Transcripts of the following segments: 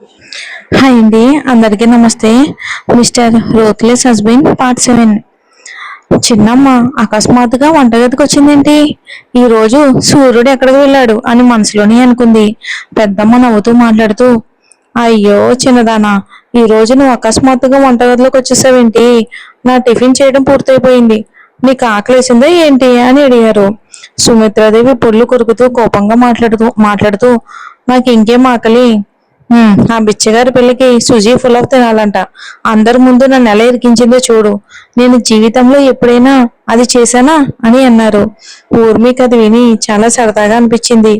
Hi అండి, అందరికీ నమస్తే. Mister ruthless husband part 7. చిన్నమ్మ అకస్మాత్తుగా వంటగదికి వచ్చిందేంటి? ఈ రోజు సూర్యుడు ఎక్కడికి వెళ్ళాడు అని మనసులోనే అనుకుంది. పెద్దమ్మ నవ్వుతూ మాట్లాడుతూ, అయ్యో చిన్నదానా, ఈ రోజు నువ్వు అకస్మాత్తుగా వంటగదిలోకి వచ్చేసావేంటి? నా టిఫిన్ చేయడం పూర్తయిపోయింది. నీకు ఆకలేసిందా ఏంటి అని అడిగారు. సుమిత్రాదేవి పొళ్ళు కొరుకుతూ కోపంగా మాట్లాడుతూ నాకు ఇంకేం ఆకలి. ఆ బిచ్చగారి పిల్లకి సుజీ పులావ్ తినాలంట. అందరి ముందు నన్ను ఎలా ఇరికించిందో చూడు. నేను జీవితంలో ఎప్పుడైనా అది చేశానా అని అన్నారు. ఊర్మికి అది విని చాలా సరదాగా అనిపించింది.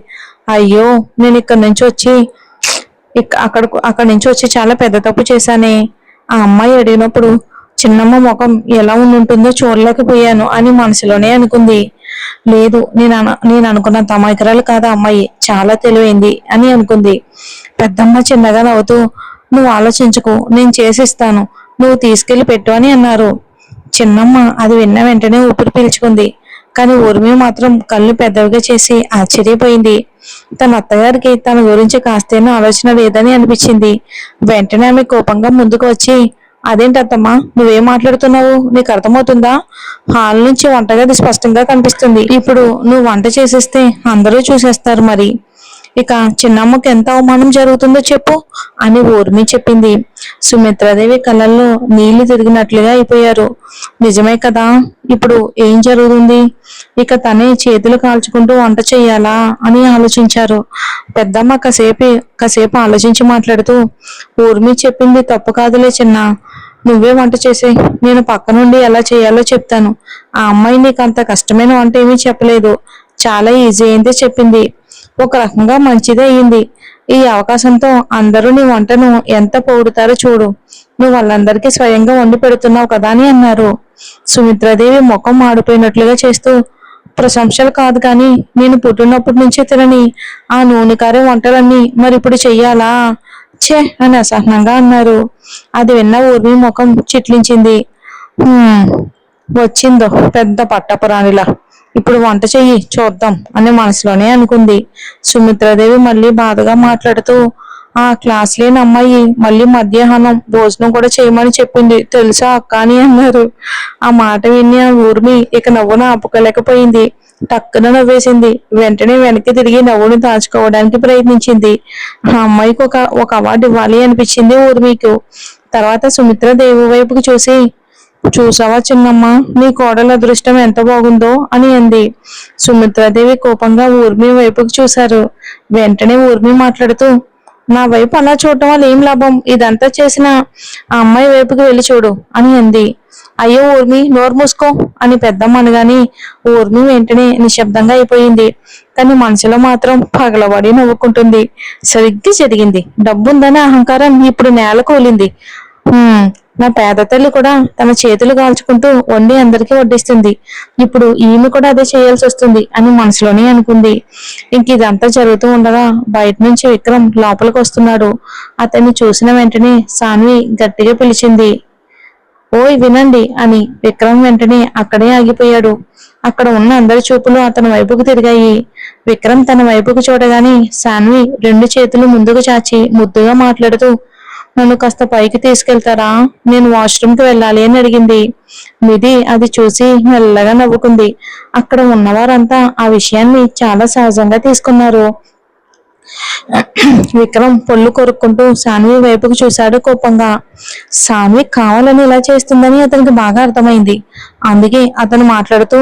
అయ్యో, నేను అక్కడి నుంచి వచ్చి చాలా పెద్ద తప్పు చేశానే. ఆ అమ్మాయి అడిగినప్పుడు చిన్నమ్మ ముఖం ఎలా ఉంటుందో చూడలేకపోయాను అని మనసులోనే అనుకుంది. లేదు, నేను అనుకున్నంత అమాయకురాలు కాదు ఆ అమ్మాయి, చాలా తెలివైంది అని అనుకుంది. పెద్దమ్మ చిన్నగా నవ్వుతూ, నువ్వు ఆలోచించుకో, నేను చేసిస్తాను, నువ్వు తీసుకెళ్లి పెట్టు అని అన్నారు. చిన్నమ్మ అది విన్న వెంటనే ఊపిరి పీల్చుకుంది. కానీ ఊర్మి మాత్రం కళ్ళు పెద్దవిగా చేసి ఆశ్చర్యపోయింది. తన అత్తగారికి తన గురించి కాస్తేనూ ఆలోచన లేదని అనిపించింది. వెంటనే ఆమె కోపంగా ముందుకు వచ్చి, అదేంటి అత్తమ్మా, నువ్వేం మాట్లాడుతున్నావు? నీకు అర్థమవుతుందా? హాల్ నుంచి వంటగది స్పష్టంగా కనిపిస్తుంది. ఇప్పుడు నువ్వు వంట చేసేస్తే అందరూ చూసేస్తారు. మరి ఇక చిన్నమ్మకి ఎంత అవమానం జరుగుతుందో చెప్పు అని ఊర్మి చెప్పింది. సుమిత్రాదేవి కళ్ళల్లో నీళ్లు తిరిగినట్లుగా అయిపోయారు. నిజమే కదా, ఇప్పుడు ఏం జరుగుతుంది? ఇక తనే చేతులు కాల్చుకుంటూ వంట చెయ్యాలా అని ఆలోచించారు. పెద్దమ్మ కాసేపు ఆలోచించి మాట్లాడుతూ, ఊర్మి చెప్పింది తప్పు కాదులే చిన్న, నువ్వే వంట చేసే, నేను పక్క నుండి ఎలా చేయాలో చెప్తాను. ఆ అమ్మాయి నీకు అంత కష్టమైన వంట ఏమీ చెప్పలేదు, చాలా ఈజీ అయిందే చెప్పింది. ఒక రకంగా మంచిదే అయింది. ఈ అవకాశంతో అందరూ నీ వంటను ఎంత పొగుడుతారో చూడు. నువ్వు వాళ్ళందరికీ స్వయంగా వండి పెడుతున్నావు కదా అని అన్నారు. సుమిత్రాదేవి ముఖం మాడిపోయినట్లుగా చేస్తూ, ప్రశంసలు కాదు కానీ నేను పుట్టినప్పటి నుంచే తినని ఆ నూనె కారే వంటలన్నీ మరి ఇప్పుడు చెయ్యాలా? ఛే అని అసహనంగా అన్నారు. అది విన్న ఊర్మి ముఖం చిట్లించింది. "హ్మ్, వచ్చిందో పెద్ద పట్టపురాణిలా, ఇప్పుడు వంట చెయ్యి చూద్దాం అని మనసులోనే అనుకుంది. సుమిత్రాదేవి మళ్ళీ బాధగా మాట్లాడుతూ, ఆ క్లాస్ లేని అమ్మాయి మళ్ళీ మధ్యాహ్నం భోజనం కూడా చేయమని చెప్పింది తెలుసా అక్క అని అన్నారు. ఆ మాట విని ఆ ఊర్మి ఇక నవ్వును ఆపుకోలేకపోయింది. టక్కున నవ్వేసింది. వెంటనే వెనక్కి తిరిగి నవ్వును దాచుకోవడానికి ప్రయత్నించింది. ఆ అమ్మాయికి ఒక అవార్డు ఇవ్వాలి అనిపించింది ఊర్మికు. తర్వాత సుమిత్రాదేవి వైపుకు చూసి, చూసావా చిన్నమ్మ, నీ కోడల అదృష్టం ఎంత బాగుందో అని అంది. సుమిత్రాదేవి కోపంగా ఊర్మి వైపుకు చూశారు. వెంటనే ఊర్మి మాట్లాడుతూ, నా వైపు అలా చూడటం వల్ల ఏం లాభం? ఇదంతా చేసిన ఆ అమ్మాయి వైపుకి వెళ్ళి చూడు అని అంది. అయ్యో ఊర్మి, నోరు మూసుకో అని పెద్దమ్మ అనగాని ఊర్మి వెంటనే నిశ్శబ్దంగా అయిపోయింది. కానీ మనసులో మాత్రం పగలబడి నవ్వుకుంటుంది. సరిగ్గా జరిగింది. డబ్బుందనే అహంకారం ఇప్పుడు నేల కూలింది. నా పేద తల్లి కూడా తన చేతులు కాల్చుకుంటూ వండి అందరికీ వడ్డిస్తుంది. ఇప్పుడు ఈమె కూడా అదే చేయాల్సి వస్తుంది అని మనసులోనే అనుకుంది. ఇంక ఇదంతా జరుగుతూ ఉండగా బయట నుంచి విక్రమ్ లోపలికి వస్తున్నాడు. అతన్ని చూసిన వెంటనే సాన్వి గట్టిగా పిలిచింది. ఓయ్ వినండి అని. విక్రమ్ వెంటనే అక్కడే ఆగిపోయాడు. అక్కడ ఉన్న అందరి చూపులు అతని వైపుకు తిరిగాయి. విక్రమ్ తన వైపుకు చూడగానే సాన్వి రెండు చేతులు ముందుకు చాచి ముద్దుగా మాట్లాడుతూ, నన్ను కాస్త పైకి తీసుకెళ్తారా, నేను వాష్రూమ్కి వెళ్ళాలి అని అడిగింది. నిధి అది చూసి మెల్లగా నవ్వుకుంది. అక్కడ ఉన్నవారంతా ఆ విషయాన్ని చాలా సహజంగా తీసుకున్నారు. విక్రమ్ పొల్లు కొరుక్కుంటూ సాన్వి వైపుకు చూశాడు కోపంగా. సాన్వి కావాలని ఇలా చేస్తుందని అతనికి బాగా అర్థమైంది. అందుకే అతను మాట్లాడుతూ,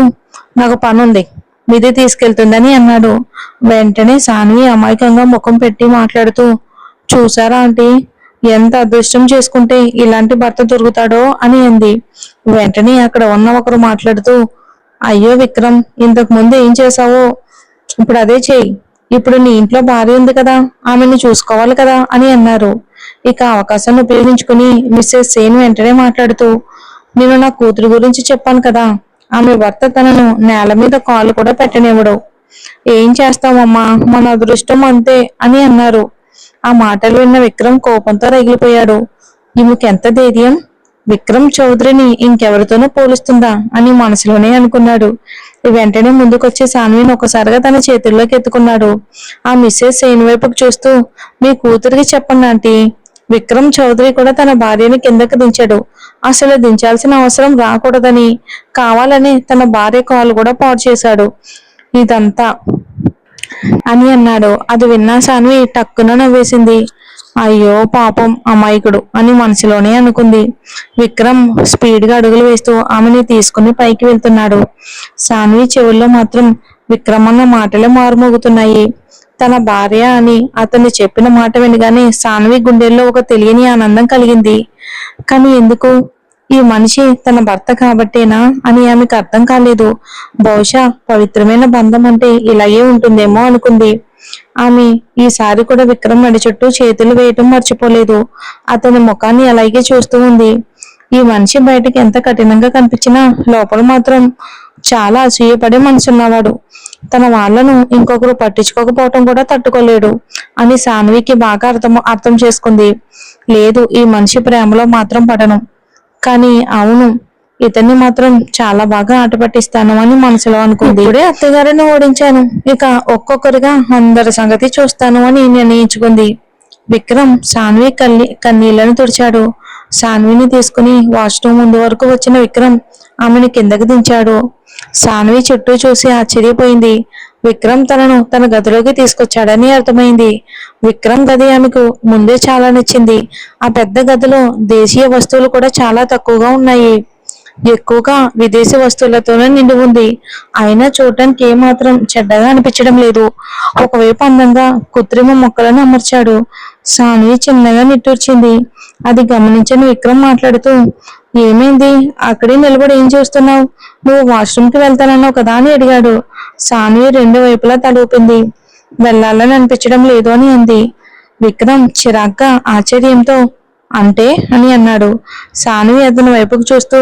నాకు పని ఉంది, నిధి తీసుకెళ్తుందని అన్నాడు. వెంటనే సాన్వి అమాయకంగా ముఖం పెట్టి మాట్లాడుతూ, చూసారా ఆంటీ, ఎంత అదృష్టం చేసుకుంటే ఇలాంటి భర్త దొరుకుతాడో అని అంది. వెంటనే అక్కడ ఉన్న ఒకరు మాట్లాడుతూ, అయ్యో విక్రమ్, ఇంతకు ముందు ఏం చేశావో ఇప్పుడు అదే చేయి. ఇప్పుడు నీ ఇంట్లో భార్య ఉంది కదా, ఆమెను చూసుకోవాలి కదా అని అన్నారు. ఇక అవకాశాన్ని ఉపయోగించుకుని మిస్సెస్ సేన్ వెంటనే మాట్లాడుతూ, నేను నా కూతురు గురించి చెప్పాను కదా, ఆమె భర్త తనను నేల మీద కాలు కూడా పెట్టనివ్వడు. ఏం చేస్తామమ్మా, మన అదృష్టం అంతే అని అన్నారు. ఆ మాటలు విన్న విక్రమ్ కోపంతో రగిలిపోయాడు. ఈమెకి ఎంత ధైర్యం! విక్రమ్ చౌదరిని ఇంకెవరితోనో పోలుస్తుందా అని మనసులోనే అనుకున్నాడు. వెంటనే ముందుకొచ్చి సాన్విని ఒకసారిగా తన చేతుల్లోకి ఎత్తుకున్నాడు. ఆ మిస్సెస్ సేన్ వైపుకు చూస్తూ, మీ కూతురికి చెప్పండి ఆంటీ. విక్రమ్ చౌదరి కూడా తన భార్యని కిందకి దించాడు. అసలు దించాల్సిన అవసరం రాకూడదని కావాలని తన భార్య కాలు కూడా పాడు చేశాడు. ఇదంతా అని అన్నాడు. అది విన్నా సాన్వి టక్కున నవ్వేసింది. అయ్యో పాపం అమాయకుడు అని మనసులోనే అనుకుంది. విక్రమ్ స్పీడ్ గా అడుగులు వేస్తూ ఆమెని తీసుకుని పైకి వెళ్తున్నాడు. సాన్వి చెవుల్లో మాత్రం విక్రమ్ అన్న మాటలే మారుమోగుతున్నాయి. తన భార్య అని అతన్ని చెప్పిన మాట వినగానే సాన్వి గుండెల్లో ఒక తెలియని ఆనందం కలిగింది. కానీ ఎందుకు? ఈ మనిషి తన భర్త కాబట్టేనా అని ఆమెకు అర్థం కాలేదు. బహుశా పవిత్రమైన బంధం అంటే ఇలాగే ఉంటుందేమో అనుకుంది. ఆమె ఈసారి కూడా విక్రమ్ నడి చుట్టూ చేతులు వేయటం మర్చిపోలేదు. అతని ముఖాన్ని అలాగే చూస్తూ ఉంది. ఈ మనిషి బయటకి ఎంత కఠినంగా కనిపించినా లోపల మాత్రం చాలా అసూయపడే మనసున్నవాడు. తన వాళ్లను ఇంకొకరు పట్టించుకోకపోవటం కూడా తట్టుకోలేడు అని సాన్వికి బాగా అర్థం చేసుకుంది. లేదు, ఈ మనిషి ప్రేమలో మాత్రం పడను, కానీ అవును, ఇతన్ని మాత్రం చాలా బాగా ఆట పట్టిస్తాను అని మనసులో అనుకుంది. ఇప్పుడే అత్తగారిని ఓడించాను, ఇక ఒక్కొక్కరిగా అందరి సంగతి చూస్తాను అని నిర్ణయించుకుంది. విక్రమ్ సాన్వి కన్నీళ్లను తుడిచాడు. సాన్విని తీసుకుని వాష్రూమ్ ముందు వరకు వచ్చిన విక్రమ్ ఆమెను కిందకి దించాడు. సాన్వి చుట్టూ చూసి ఆశ్చర్యపోయింది. విక్రమ్ తనను తన గదిలోకి తీసుకొచ్చాడని అర్థమైంది. విక్రమ్ గది ఆమెకు ముందే చాలా నచ్చింది. ఆ పెద్ద గదిలో దేశీయ వస్తువులు కూడా చాలా తక్కువగా ఉన్నాయి. ఎక్కువగా విదేశీ వస్తువులతోనే నిండి ఉంది. అయినా చూడటానికి ఏమాత్రం చెడ్డగా అనిపించడం లేదు. ఒకవైపు అందంగా కృత్రిమ మొక్కలను అమర్చాడు. సాన్వి చిన్నగా నిట్టూర్చింది. అది గమనించిన విక్రమ్ మాట్లాడుతూ, ఏమైంది, అక్కడే నిలబడి ఏం చూస్తున్నావు? నువ్వు వాష్రూమ్ కి వెళ్తానన్నావు కదా అని అడిగాడు. సాన్వి రెండు వైపులా తల ఊపింది. వెళ్ళాలని అనిపించడం లేదు అని అంది. విక్రమ్ చిరాగ్గా ఆశ్చర్యంతో అంటే అని అన్నాడు. సాన్వి అతని వైపుకు చూస్తూ,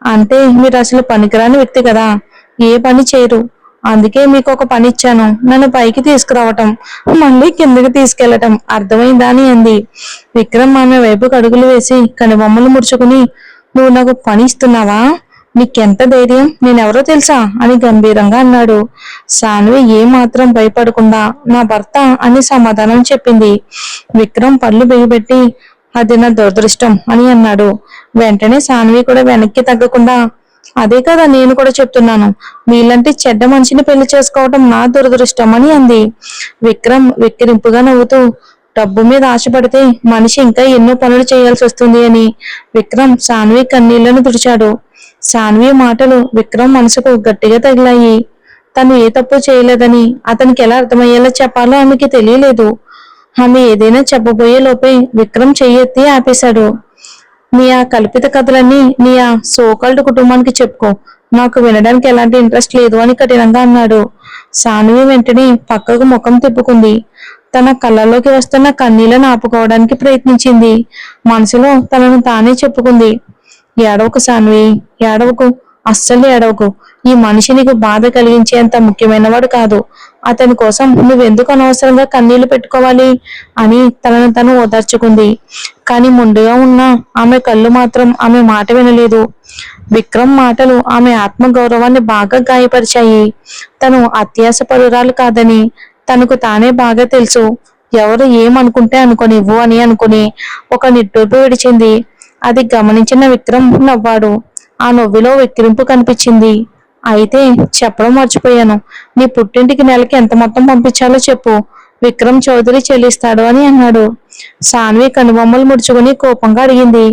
అంటే మీరు అసలు పనికిరాని వ్యక్తి కదా, ఏ పని చేయరు, అందుకే మీకు ఒక పని ఇచ్చాను, నన్ను పైకి తీసుకురావటం, మళ్ళీ కిందకి తీసుకెళ్లటం, అర్థమైందా అని అంది. విక్రమ్ ఆమె వైపుకు అడుగులు వేసి కనుబొమ్మలు ముడుచుకుని, నువ్వు నాకు పని ఇస్తున్నావా? నీకెంత ధైర్యం, నేనెవరో తెలుసా అని గంభీరంగా అన్నాడు. సాన్వి ఏమాత్రం భయపడకుండా నా భర్త అని సమాధానం చెప్పింది. విక్రమ్ పళ్ళు బిగిపెట్టి, అది నా దురదృష్టం అని అన్నాడు. వెంటనే సాన్వి కూడా వెనక్కి తగ్గకుండా, అదే కదా నేను కూడా చెప్తున్నాను, మీలాంటి చెడ్డ మనిషిని పెళ్లి చేసుకోవటం నా దురదృష్టం అని అంది. విక్రమ్ వెక్కిరింపుగా నవ్వుతూ, డబ్బు మీద ఆశపడితే మనిషి ఇంకా ఎన్నో పనులు చేయాల్సి వస్తుంది అని విక్రమ్ సాన్వి కన్నీళ్లను తుడిచాడు. సాన్వి మాటలు విక్రమ్ మనసుకు గట్టిగా తగిలాయి. తను ఏ తప్పు చేయలేదని అతనికి ఎలా అర్థమయ్యేలా చెప్పాలో ఆమెకి తెలియలేదు. ఆమె ఏదైనా చెప్పబోయే లోపే విక్రమ్ చెయ్యెత్తి ఆపేశాడు. నీ ఆ కల్పిత కథలన్నీ నీ ఆ సోకాల్డ్ కుటుంబానికి చెప్పుకో, నాకు వినడానికి ఎలాంటి ఇంట్రెస్ట్ లేదు అని కఠినంగా అన్నాడు. సాన్వి వెంటనే పక్కకు ముఖం తిప్పుకుంది. తన కళ్ళలోకి వస్తున్న కన్నీళ్లను ఆపుకోవడానికి ప్రయత్నించింది. మనసులో తనను తానే చెప్పుకుంది, ఏడవకు సాన్వి, ఏడవకు, అస్సలు ఏడవకు. ఈ మనిషి నీకు బాధ కలిగించేంత ముఖ్యమైన వాడు కాదు. అతని కోసం నువ్వెందుకు అనవసరంగా కన్నీళ్లు పెట్టుకోవాలి అని తనను తను ఓదార్చుకుంది. కానీ ముందుగా ఉన్న ఆమె కళ్ళు మాత్రం ఆమె మాట వినలేదు. విక్రమ్ మాటలు ఆమె ఆత్మ గౌరవాన్ని బాగా గాయపరిచాయి. తను అత్యాశ పరురాలు కాదని తనకు తానే బాగా తెలుసు. ఎవరు ఏమనుకుంటే అనుకోనివ్వు అని అనుకుని ఒక నిట్టూర్పు విడిచింది. అది గమనించిన విక్రమ్ నవ్వాడు. ఆ నవ్వులో వెక్కిరింపు కనిపించింది. అయితే చెప్పడం మర్చిపోయాను, నీ పుట్టింటికి నెలకి ఎంత మొత్తం పంపించాలో చెప్పు, విక్రమ్ చౌదరి చెల్లిస్తాడు అని అన్నాడు. సాన్వి కనుబొమ్మలు ముడుచుకుని కోపంగా అడిగింది.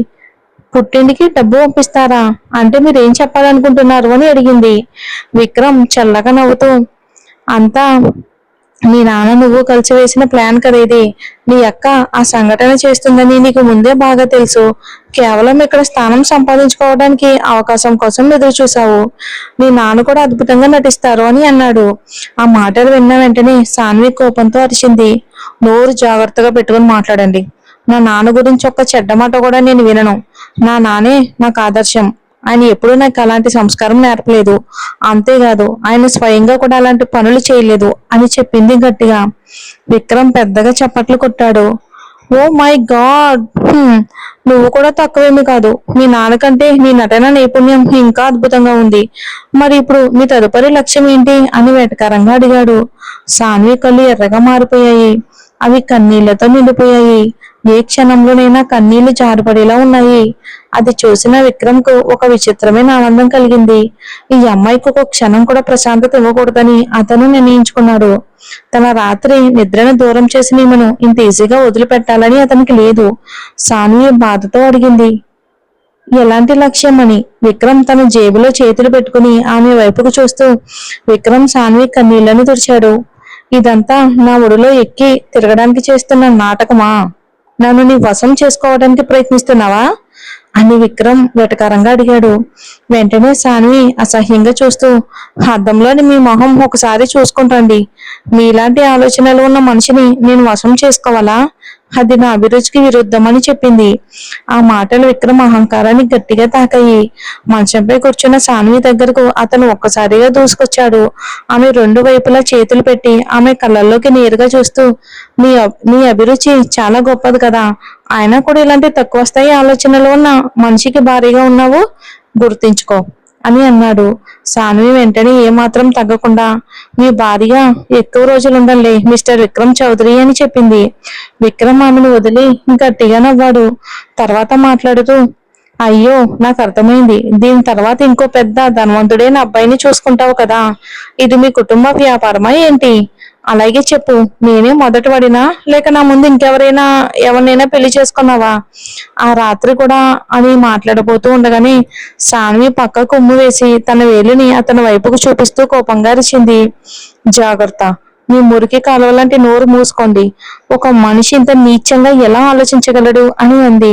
పుట్టింటికి డబ్బు పంపిస్తారా? అంటే మీరేం చెప్పాలనుకుంటున్నారు అని అడిగింది. విక్రమ్ చల్లగా నవ్వుతూ, అంతా నీ నాన్న నువ్వు కలిసి వేసిన ప్లాన్ కదా ఇది. నీ అక్క ఆ సంఘటన చేస్తుందని నీకు ముందే బాగా తెలుసు. కేవలం ఇక్కడ స్థానం సంపాదించుకోవడానికి అవకాశం కోసం ఎదురు చూసావు. నీ నాన్న కూడా అద్భుతంగా నటిస్తారు అని అన్నాడు. ఆ మాటలు విన్న వెంటనే సాన్వి కోపంతో అరిచింది. నోరు జాగ్రత్తగా పెట్టుకుని మాట్లాడండి. నా నాన్న గురించి ఒక్క చెడ్డ మాట కూడా నేను వినను. నా నాన్నే నాకు ఆదర్శం. ఆయన ఎప్పుడూ నాకు అలాంటి సంస్కారం నేర్పలేదు. అంతేకాదు ఆయన స్వయంగా కూడా అలాంటి పనులు చేయలేదు అని చెప్పింది గట్టిగా. విక్రమ్ పెద్దగా చప్పట్లు కొట్టాడు. ఓ మై గాడ్, హ్మ్. నువ్వు కూడా తక్కువేమీ కాదు. మీ నాన్నకంటే నీ నటన నైపుణ్యం ఇంకా అద్భుతంగా ఉంది. మరి ఇప్పుడు మీ తదుపరి లక్ష్యం ఏంటి? అని వెటకారంగా అడిగాడు. సాన్వి కళ్ళు ఎర్రగా మారిపోయాయి. అవి కన్నీళ్లతో నిండిపోయాయి. ఏ క్షణంలోనైనా కన్నీళ్లు జారిపడేలా ఉన్నాయి. అది చూసిన విక్రమ్‌కు ఒక విచిత్రమైన ఆనందం కలిగింది. ఈ అమ్మాయికి ఒక క్షణం కూడా ప్రశాంతత ఇవ్వకూడదని అతను నిర్ణయించుకున్నాడు. తన రాత్రి నిద్రను దూరం చేసిన ఈమెను ఇంత ఈజీగా వదిలిపెట్టాలని అతనికి లేదు. సాన్వి బాధతో అడిగింది. ఎలాంటి లక్ష్యం అని? విక్రమ్ తన జేబులో చేతులు పెట్టుకుని ఆమె వైపుకు చూస్తూ విక్రమ్ సాన్వి కన్నీళ్లను తుడిచాడు. ఇదంతా నా ఒడిలో ఎక్కి తిరగడానికి చేస్తున్న నాటకమా? నన్ను నీ వశం చేసుకోవడానికి ప్రయత్నిస్తున్నావా? అని విక్రమ్ వెటకారంగా అడిగాడు. వెంటనే సాన్వి అసహ్యంగా చూస్తూ అద్దంలోని మీ మొహం ఒకసారి చూసుకుంటండి. మీలాంటి ఆలోచనలు ఉన్న మనిషిని నేను వశం చేసుకోవాలా? అది నా అభిరుచికి విరుద్ధమని చెప్పింది. ఆ మాటలు విక్రమ్ అహంకారాన్ని గట్టిగా తాకాయి. మంచంపై కూర్చున్న సాన్వి దగ్గరకు అతను ఒక్కసారిగా దూసుకొచ్చాడు. ఆమె రెండు వైపులా చేతులు పెట్టి ఆమె కళ్ళల్లోకి నేరుగా చూస్తూ నీ అభిరుచి చాలా గొప్పది కదా, అయినా కూడా ఇలాంటి తక్కువ స్థాయి ఆలోచనలు ఉన్న మనిషికి భారీగా ఉన్నావు, గుర్తించుకో అని అన్నాడు. సాన్వి వెంటనే ఏమాత్రం తగ్గకుండా మీ భార్య ఎక్కువ రోజులు ఉండాలి మిస్టర్ విక్రమ్ చౌదరి అని చెప్పింది. విక్రమ్ ఆమెను వదిలి గట్టిగా నవ్వాడు. తర్వాత మాట్లాడుతూ అయ్యో నాకు అర్థమైంది. దీని తర్వాత ఇంకో పెద్ద ధనవంతుడైన అబ్బాయిని చూసుకుంటావు కదా, ఇది మీ కుటుంబ వ్యాపారమా ఏంటి? అలాగే చెప్పు, నేనే మొదటి వాడినా లేక నా ముందు ఎవరినైనా పెళ్లి చేసుకున్నావా? ఆ రాత్రి కూడా అని మాట్లాడబోతూ ఉండగానే సాన్వి పక్క కొమ్ము వేసి తన వేలిని అతని వైపుకు చూపిస్తూ కోపంగా అరిచింది. జాగ్రత్త, మీ మురికి కాలువ లాంటి నోరు మూసుకోండి. ఒక మనిషి ఇంత నీచంగా ఎలా ఆలోచించగలడు అని అంది.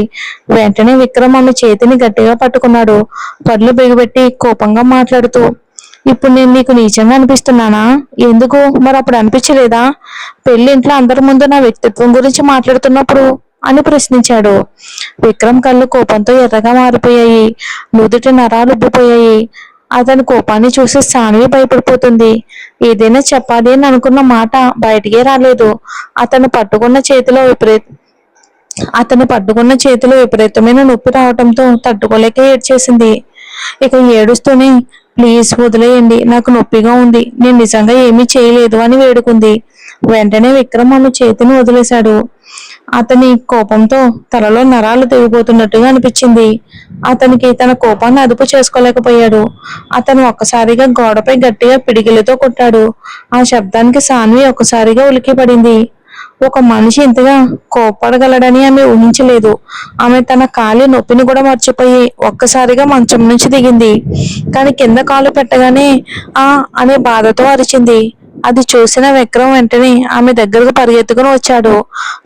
వెంటనే విక్రమ్ ఆమె చేతిని గట్టిగా పట్టుకున్నాడు. పళ్ళు బిగబెట్టి కోపంగా మాట్లాడుతూ ఇప్పుడు నేను నీకు నీచంగా అనిపిస్తున్నానా? ఎందుకు మరి అప్పుడు అనిపించలేదా? పెళ్లింట్లో అందరి ముందు నా వ్యక్తిత్వం గురించి మాట్లాడుతున్నప్పుడు అని ప్రశ్నించాడు. విక్రమ్ కళ్ళు కోపంతో ఎర్రగా మారిపోయాయి. నుదుటి నరాలు ఉబ్బిపోయాయి. అతని కోపాన్ని చూసి సాన్వి భయపడిపోతుంది. ఏదైనా చెప్పాలి అని అనుకున్న మాట బయటికే రాలేదు. అతను పట్టుకున్న చేతిలో విపరీతమైన నొప్పి రావడంతో తట్టుకోలేక ఏడ్చేసింది. ఇక ఏడుస్తూనే ప్లీజ్ వదిలేయండి, నాకు నొప్పిగా ఉంది, నేను నిజంగా ఏమీ చేయలేదు అని వేడుకుంది. వెంటనే విక్రమ్ ఆమె చేతిని వదిలేశాడు. అతని కోపంతో తలలో నరాలు తెగిపోతున్నట్టుగా అనిపించింది. అతనికి తన కోపాన్ని అదుపు చేసుకోలేకపోయాడు. అతను ఒక్కసారిగా గోడపై గట్టిగా పిడికిలితో కొట్టాడు. ఆ శబ్దానికి సాన్వి ఒక్కసారిగా ఉలిక్కిపడింది. ఒక మనిషి ఇంతగా కోప్పడగలడని ఆమె ఊహించలేదు. ఆమె తన కాలి నొప్పిని కూడా మర్చిపోయి ఒక్కసారిగా మంచం నుంచి దిగింది. కానీ కింద కాలు పెట్టగానే ఆ అనే బాధతో అరిచింది. అది చూసిన విక్రమ్ వెంటనే ఆమె దగ్గరకు పరిగెత్తుకుని వచ్చాడు.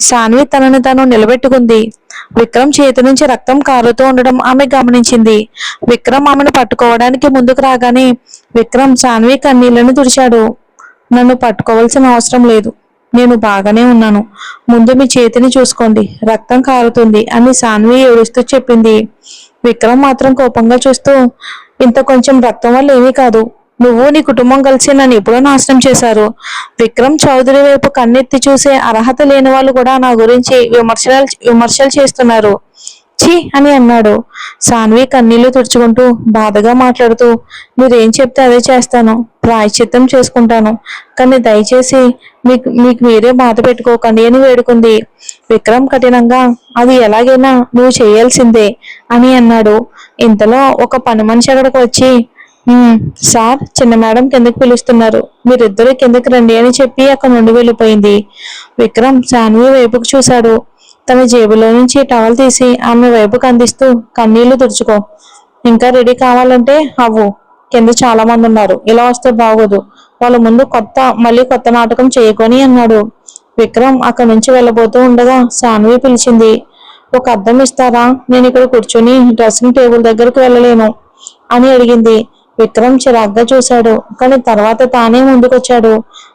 సాన్వి తనని తాను నిలబెట్టుకుంది. విక్రమ్ చేతి నుంచి రక్తం కారుతూ ఉండడం ఆమె గమనించింది. విక్రమ్ ఆమెను పట్టుకోవడానికి ముందుకు రాగానే విక్రమ్ సాన్వి కన్నీళ్లను తుడిచాడు. నన్ను పట్టుకోవాల్సిన అవసరం లేదు, నేను బాగానే ఉన్నాను. ముందు మీ చేతిని చూసుకోండి, రక్తం కారుతుంది అని సాన్వి ఏడుస్తూ చెప్పింది. విక్రమ్ మాత్రం కోపంగా చూస్తూ ఇంత కొంచెం రక్తం వల్ల ఏమీ కాదు. నువ్వు నీ కుటుంబం కలిసి నన్ను ఎప్పుడో నాశనం చేశారు. విక్రమ్ చౌదరి వైపు కన్నెత్తి చూసే అర్హత లేని వాళ్ళు కూడా నా గురించి విమర్శలు చేస్తున్నారు. ఛీ అని అన్నాడు. సాన్వి కన్నీళ్లు తుడుచుకుంటూ బాధగా మాట్లాడుతూ మీరేం చెప్తే అదే చేస్తాను, ప్రాయశ్చిత్తం చేసుకుంటాను, కానీ దయచేసి మీకు మీరే బాధ పెట్టుకోకండి అని వేడుకుంది. విక్రమ్ కఠినంగా అది ఎలాగైనా నువ్వు చేయాల్సిందే అని అన్నాడు. ఇంతలో ఒక పని మనిషి అక్కడికి వచ్చి సార్, చిన్న మేడం కిందకి పిలుస్తున్నారు, మీరిద్దరూ కిందకి రండి అని చెప్పి అక్కడ నుండి వెళ్ళిపోయింది. విక్రమ్ సాన్వి వైపుకు చూశాడు. తన జేబులో నుంచి టవల్ తీసి ఆమె వైపుకు అందిస్తూ కన్నీళ్లు తుడుచుకో, ఇంకా రెడీ కావాలంటే అవ్వు, కింద చాలా మంది ఉన్నారు, ఇలా వస్తే బాగోదు, వాళ్ళ ముందు మళ్ళీ కొత్త నాటకం చేయకొని అన్నాడు. విక్రమ్ అక్కడి నుంచి వెళ్ళబోతూ ఉండగా సాన్వి పిలిచింది. ఒక అద్దం ఇస్తారా, నేను ఇక్కడ కూర్చొని డ్రెస్సింగ్ టేబుల్ దగ్గరకు వెళ్ళలేను అని అడిగింది. విక్రమ్ చిరాగ్గా చూశాడు, కానీ తర్వాత తానే ముందుకొచ్చాడు.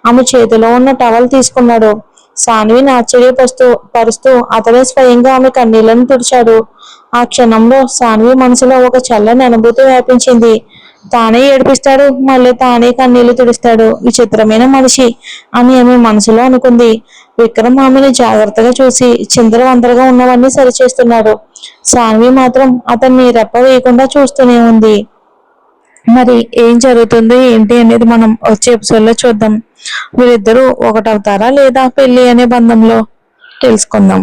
ఆమె చేతిలో ఉన్న టవల్ తీసుకున్నాడు. సాన్విని పరుస్తూ అతనే స్వయంగా ఆమె కన్నీళ్లను తుడిచాడు. ఆ క్షణంలో సాన్వి మనసులో ఒక చల్లని అనుభూతి వ్యాపించింది. తానే ఏడిపిస్తాడు, మళ్ళీ తానే కన్నీళ్లు తుడుస్తాడు. విచిత్రమైన మనిషి అని ఆమె మనసులో అనుకుంది. విక్రమ్ ఆమెను జాగ్రత్తగా చూసి చిందరవందరగా ఉన్నవన్నీ సరిచేస్తున్నాడు. సాన్వి మాత్రం అతన్ని రెప్ప వేయకుండా చూస్తూనే ఉంది. మరి ఏం జరుగుతుంది ఏంటి అనేది మనం వచ్చే ఎపిసోడ్లో చూద్దాం. వీరిద్దరూ ఒకటవుతారా లేదా పెళ్లి అనే బంధంలో తెలుసుకుందాం.